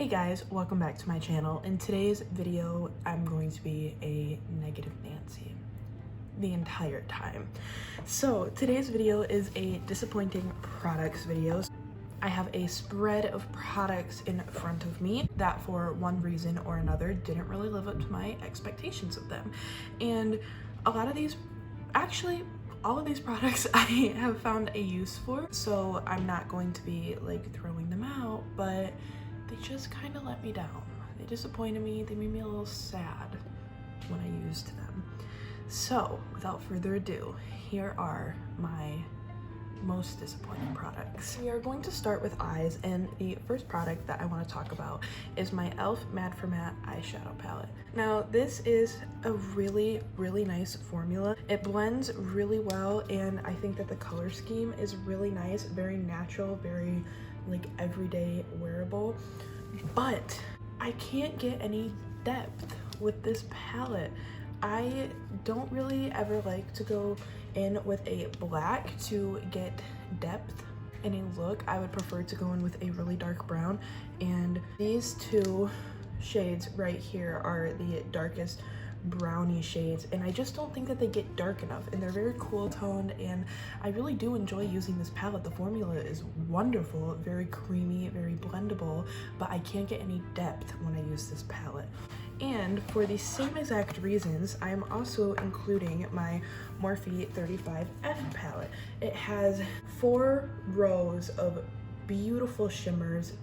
Hey guys, welcome back to my channel. In today's video, I'm going to be a negative Nancy the entire time. So today's video is a disappointing products video. I have a spread of products in front of me that for one reason or another didn't really live up to my expectations of them. And a lot of these, actually all of these products I have found a use for, so I'm not going to be like throwing them out, but they just kind of let me down. They disappointed me. They made me a little sad when I used them. So without further ado, here are my most disappointing products. We are going to start with eyes, and the first product that I want to talk about is my e.l.f. Matte for Matte eyeshadow palette. Now this is a really nice formula. It blends really well, and I think that the color scheme is really nice, very natural, very like everyday wearable, but I can't get any depth with this palette. I don't really ever like to go in with a black to get depth in a look. I would prefer to go in with a really dark brown, and these two shades right here are the darkest brownie shades, and I just don't think that they get dark enough, and they're very cool toned, and I really do enjoy using this palette. The formula is wonderful, very creamy, very blendable, but I can't get any depth when I use this palette. And for the same exact reasons, I'm also including my Morphe 35F palette. It has 4 rows of beautiful shimmers.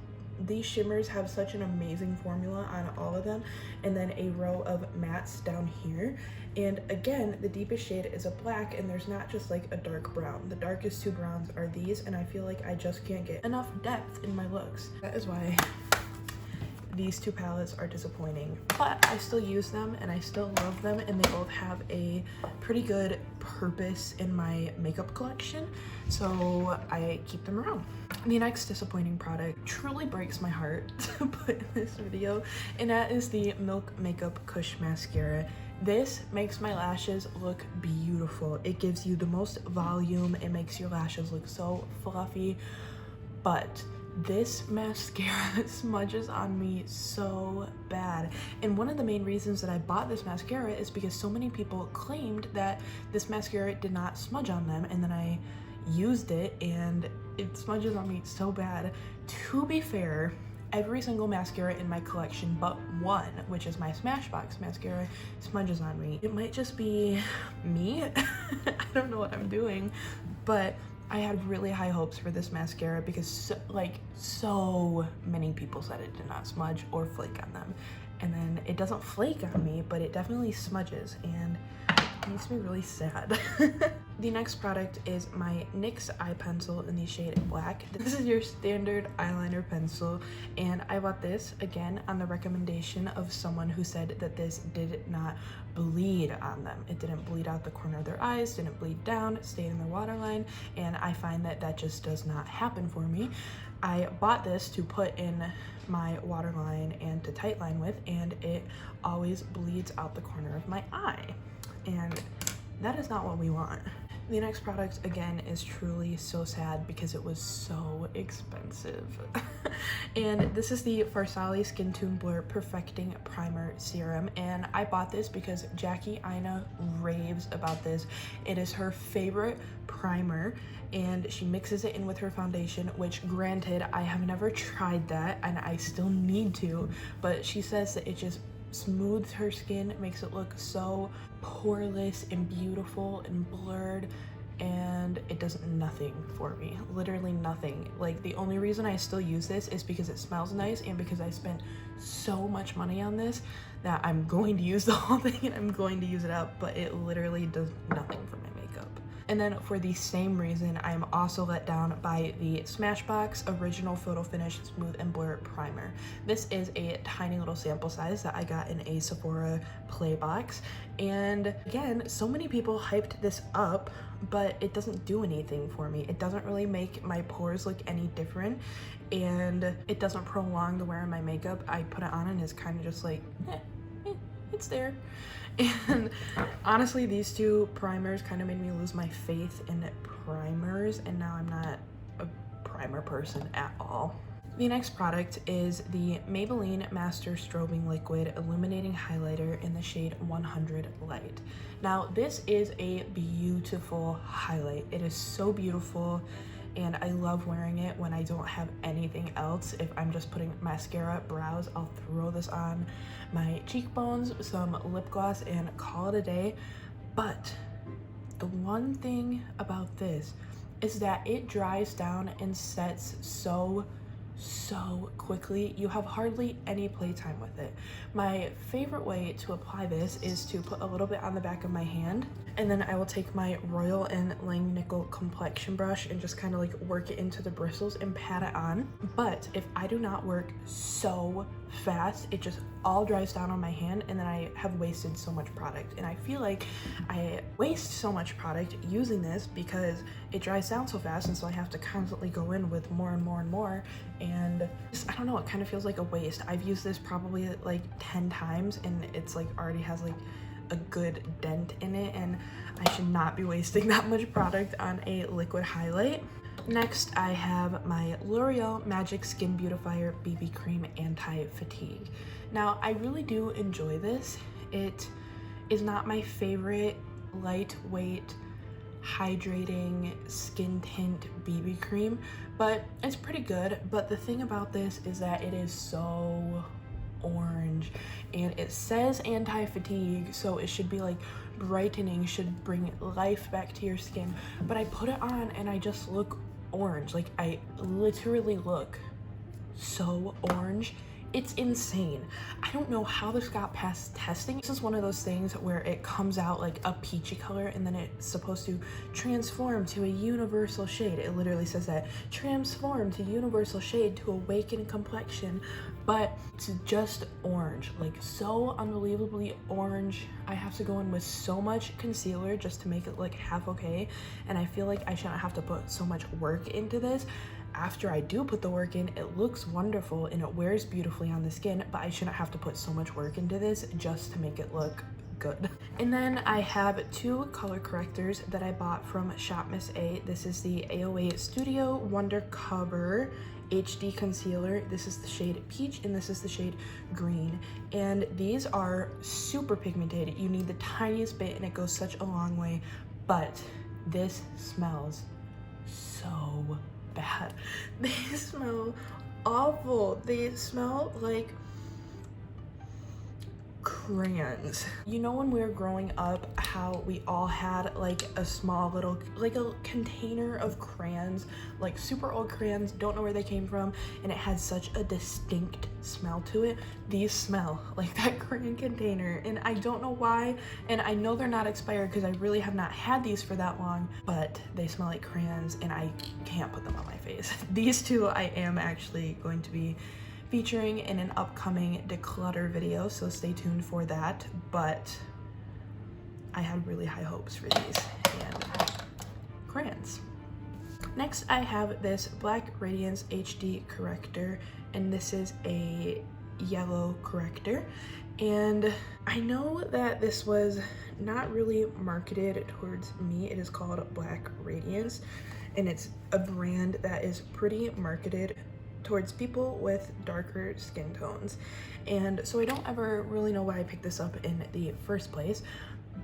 These shimmers have such an amazing formula on all of them, and then a row of mattes down here. And again, the deepest shade is a black, and there's not just like a dark brown. The darkest 2 browns are these, and I feel like I just can't get enough depth in my looks. That is why these 2 palettes are disappointing, but I still use them and I still love them, and they both have a pretty good purpose in my makeup collection, so I keep them around. The next disappointing product truly breaks my heart to put in this video, and that is the Milk Makeup Kush Mascara. This makes my lashes look beautiful. It gives you the most volume. It makes your lashes look so fluffy, but this mascara smudges on me so bad. And one of the main reasons that I bought this mascara is because so many people claimed that this mascara did not smudge on them, and then I used it and it smudges on me so bad. To be fair, every single mascara in my collection but one, which is my Smashbox mascara, smudges on me. It might just be me. I don't know what I'm doing, but I had really high hopes for this mascara because so many people said it did not smudge or flake on them. And then it doesn't flake on me, but it definitely smudges, and it makes me really sad. The next product is my NYX eye pencil in the shade Black. This is your standard eyeliner pencil, and I bought this again on the recommendation of someone who said that this did not bleed on them. It didn't bleed out the corner of their eyes, didn't bleed down, stayed in their waterline, and I find that that just does not happen for me. I bought this to put in my waterline and to tightline with, and it always bleeds out the corner of my eye, and that is not what we want. The next product, again, is truly so sad because it was so expensive. And this is the Farsali Skin Tune Blur Perfecting Primer Serum, and I bought this because Jackie Aina raves about this. It is her favorite primer, and she mixes it in with her foundation, which granted, I have never tried that and I still need to, but she says that it just smooths her skin, makes it look so poreless and beautiful and blurred, and it does nothing for me, literally nothing. Like, the only reason I still use this is because it smells nice and because I spent so much money on this that I'm going to use the whole thing and I'm going to use it up, but it literally does nothing for my makeup. And then for the same reason, I am also let down by the Smashbox Original Photo Finish Smooth and Blur Primer. This is a tiny little sample size that I got in a Sephora play box. And again, so many people hyped this up, but it doesn't do anything for me. It doesn't really make my pores look any different, and it doesn't prolong the wear of my makeup. I put it on and it's kind of just like, it's there. And honestly, these 2 primers kind of made me lose my faith in primers, and now I'm not a primer person at all. The next product is the Maybelline Master Strobing Liquid Illuminating Highlighter in the shade 100 Light. Now, this is a beautiful highlight. It is so beautiful, and I love wearing it when I don't have anything else. If I'm just putting mascara, brows, I'll throw this on my cheekbones, some lip gloss, and call it a day. But the one thing about this is that it dries down and sets so quickly. You have hardly any playtime with it. My favorite way to apply this is to put a little bit on the back of my hand, and then I will take my Royal and Langnickel complexion brush and just kind of like work it into the bristles and pat it on. But if I do not work so fast, it just all dries down on my hand, and then I have wasted so much product. And I feel like I waste so much product using this because it dries down so fast, and so I have to constantly go in with more and more and more, and just, I don't know, it kind of feels like a waste. I've used this probably like 10 times, and it's like already has like a good dent in it, and I should not be wasting that much product on a liquid highlight. Next, I have my L'Oreal Magic Skin Beautifier BB Cream Anti-Fatigue. Now, I really do enjoy this. It is not my favorite lightweight, hydrating skin tint BB cream, but it's pretty good. But the thing about this is that it is so orange, and it says anti-fatigue, so it should be like brightening, should bring life back to your skin. But I put it on and I just look orange. Like, I literally look so orange. It's insane. I don't know how this got past testing. This is one of those things where it comes out like a peachy color, and then it's supposed to transform to a universal shade. It literally says that, transform to universal shade to awaken complexion, but it's just orange, like so unbelievably orange. I have to go in with so much concealer just to make it look half okay, and I feel like I shouldn't have to put so much work into this. After I do put the work in, it looks wonderful and it wears beautifully on the skin, but I shouldn't have to put so much work into this just to make it look good. And then I have two color correctors that I bought from Shop Miss A. This is the AOA Studio Wonder Cover HD Concealer. This is the shade Peach, and this is the shade Green. And these are super pigmented. You need the tiniest bit, and it goes such a long way, but this smells so bad. They smell awful. They smell like crayons. You know, when we were growing up, how we all had like a small little, like a container of crayons, like super old crayons, don't know where they came from, and it had such a distinct smell to it. These smell like that crayon container, and I don't know why, and I know they're not expired because I really have not had these for that long, but they smell like crayons and I can't put them on my face. These two I am actually going to be featuring in an upcoming declutter video, so stay tuned for that. But I had really high hopes for these and crayons. Next, I have this Black Radiance HD corrector, and this is a yellow corrector. And I know that this was not really marketed towards me. It is called Black Radiance, and it's a brand that is pretty marketed towards people with darker skin tones. And so I don't ever really know why I picked this up in the first place,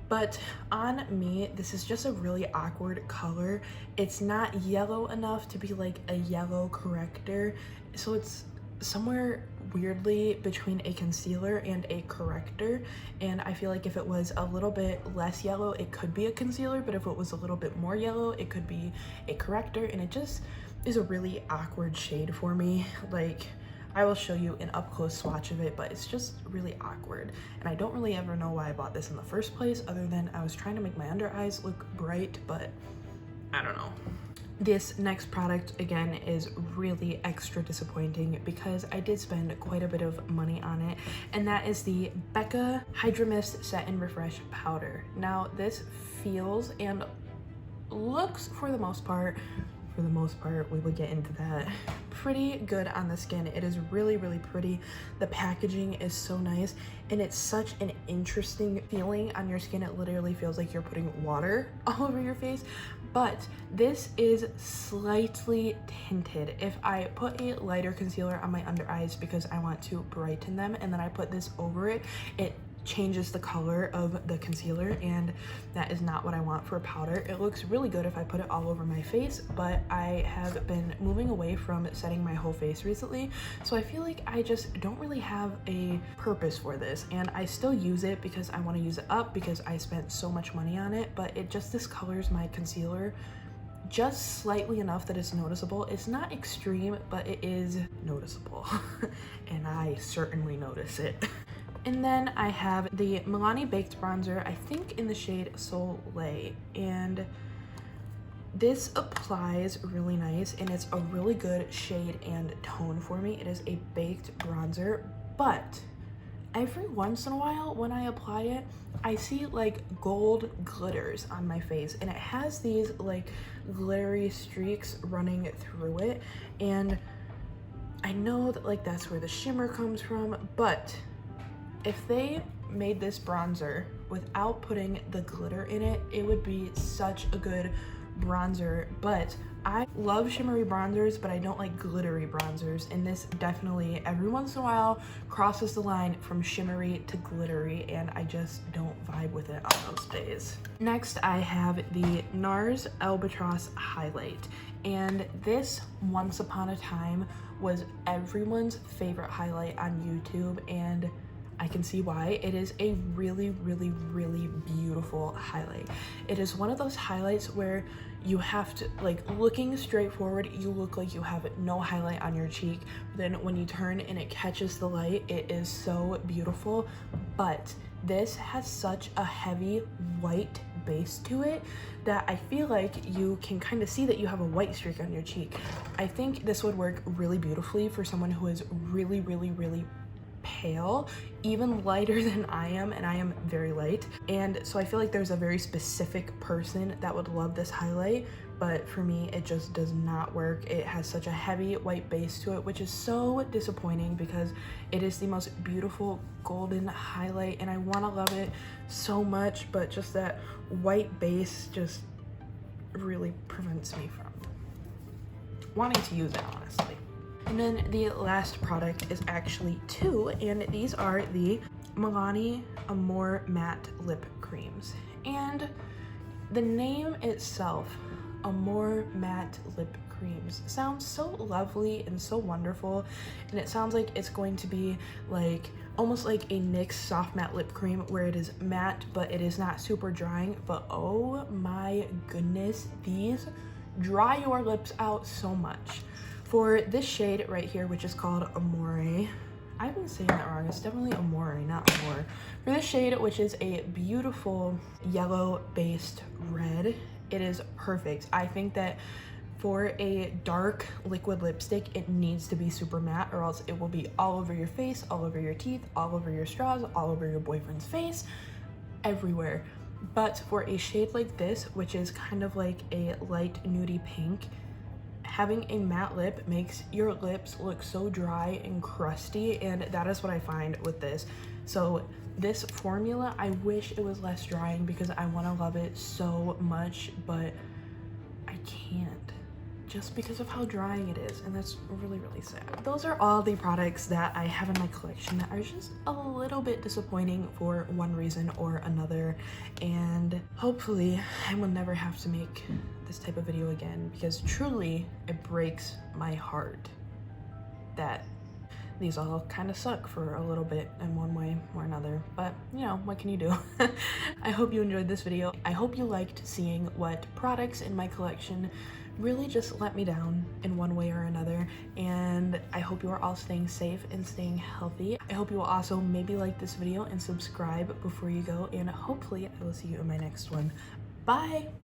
but on me, this is just a really awkward color. It's not yellow enough to be like a yellow corrector, so it's somewhere weirdly between a concealer and a corrector. And I feel like if it was a little bit less yellow, it could be a concealer, but if it was a little bit more yellow, it could be a corrector, and it just is a really awkward shade for me. Like, I will show you an up-close swatch of it, but it's just really awkward, and I don't really ever know why I bought this in the first place, other than I was trying to make my under eyes look bright, but I don't know. This next product, again, is really extra disappointing because I did spend quite a bit of money on it, and that is the Becca Hydra Mist Set and Refresh Powder. Now, this feels and looks, for the most part, for the most part. We will get into that. Pretty good on the skin. It is really, really pretty. The packaging is so nice, and it's such an interesting feeling on your skin. It literally feels like you're putting water all over your face. But this is slightly tinted. If I put a lighter concealer on my under eyes because I want to brighten them, and then I put this over it, it changes the color of the concealer, and that is not what I want for a powder. It looks really good if I put it all over my face, but I have been moving away from setting my whole face recently, so I feel like I just don't really have a purpose for this, and I still use it because I want to use it up because I spent so much money on it, but it just discolors my concealer just slightly enough that it's noticeable. It's not extreme, but it is noticeable and I certainly notice it. And then I have the Milani Baked Bronzer, I think in the shade Soleil, and this applies really nice, and it's a really good shade and tone for me. It is a baked bronzer, but every once in a while when I apply it, I see like gold glitters on my face, and it has these like glittery streaks running through it, and I know that like that's where the shimmer comes from, but if they made this bronzer without putting the glitter in it, it would be such a good bronzer. But I love shimmery bronzers, but I don't like glittery bronzers, and this definitely every once in a while crosses the line from shimmery to glittery, and I just don't vibe with it on those days. Next, I have the NARS Albatross Highlight, and this once upon a time was everyone's favorite highlight on YouTube, and I can see why. It is a really, really, really beautiful highlight. It is one of those highlights where you have to, like, looking straight forward, you look like you have no highlight on your cheek. Then when you turn and it catches the light, it is so beautiful. But this has such a heavy white base to it that I feel like you can kind of see that you have a white streak on your cheek. I think this would work really beautifully for someone who is really, really, really pale, even lighter than I am, and I am very light, and so I feel like there's a very specific person that would love this highlight, but for me it just does not work. It has such a heavy white base to it, which is so disappointing because it is the most beautiful golden highlight and I want to love it so much, but just that white base just really prevents me from wanting to use it, honestly. And then the last product is actually two, and these are the Milani Amore Matte Lip Creams. And the name itself, Amore Matte Lip Creams, sounds so lovely and so wonderful, and it sounds like it's going to be like almost like a NYX soft matte lip cream where it is matte but it is not super drying. But oh my goodness, these dry your lips out so much. For this shade right here, which is called Amore, I've been saying that wrong, it's definitely Amore, not Amore. For this shade, which is a beautiful yellow-based red, it is perfect. I think that for a dark liquid lipstick, it needs to be super matte, or else it will be all over your face, all over your teeth, all over your straws, all over your boyfriend's face, everywhere. But for a shade like this, which is kind of like a light nudie pink, having a matte lip makes your lips look so dry and crusty, and that is what I find with this. So this formula, I wish it was less drying because I want to love it so much, but I can't just because of how drying it is, and that's really, really sad. Those are all the products that I have in my collection that are just a little bit disappointing for one reason or another, and hopefully I will never have to make this type of video again, because truly it breaks my heart that these all kind of suck for a little bit in one way or another, but you know, what can you do? I hope you enjoyed this video. I hope you liked seeing what products in my collection really just let me down in one way or another, and I hope you are all staying safe and staying healthy. I hope you will also maybe like this video and subscribe before you go, and hopefully I will see you in my next one. Bye!